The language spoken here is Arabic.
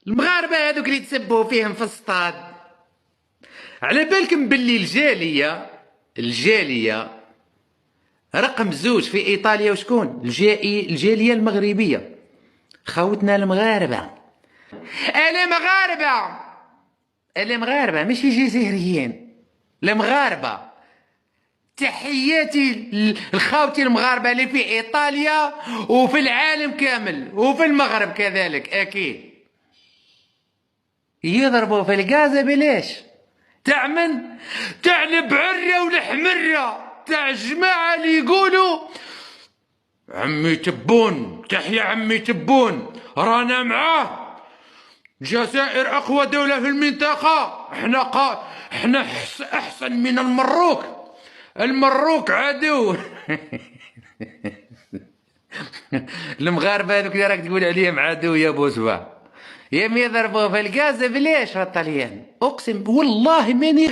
المغاربه هذوك اللي تسبوا فيهم في السطاد، على بالكم باللي الجاليه رقم زوج في ايطاليا وشكون؟ الجاليه المغربيه، خوتنا المغاربه. المغاربه ماشي جزائريين، المغاربه. تحياتي لخوتي المغاربه اللي في ايطاليا وفي العالم كامل وفي المغرب كذلك اكيد. يضربوا في الغازة بلاش، تاع من؟ تاع البعرة والحمرة، تاع الجماعة اللي يقولوا عمي تبون، تحيا عمي تبون، رانا معاه، الجزائر أقوى دولة في المنطقة، احنا أحسن من المروك عدو. المغاربة هذوك اللي راك تقول عليهم عدو يا بوسبا، يا مي ضربوا في الغاز بلاش في الطليان، اقسم والله ماني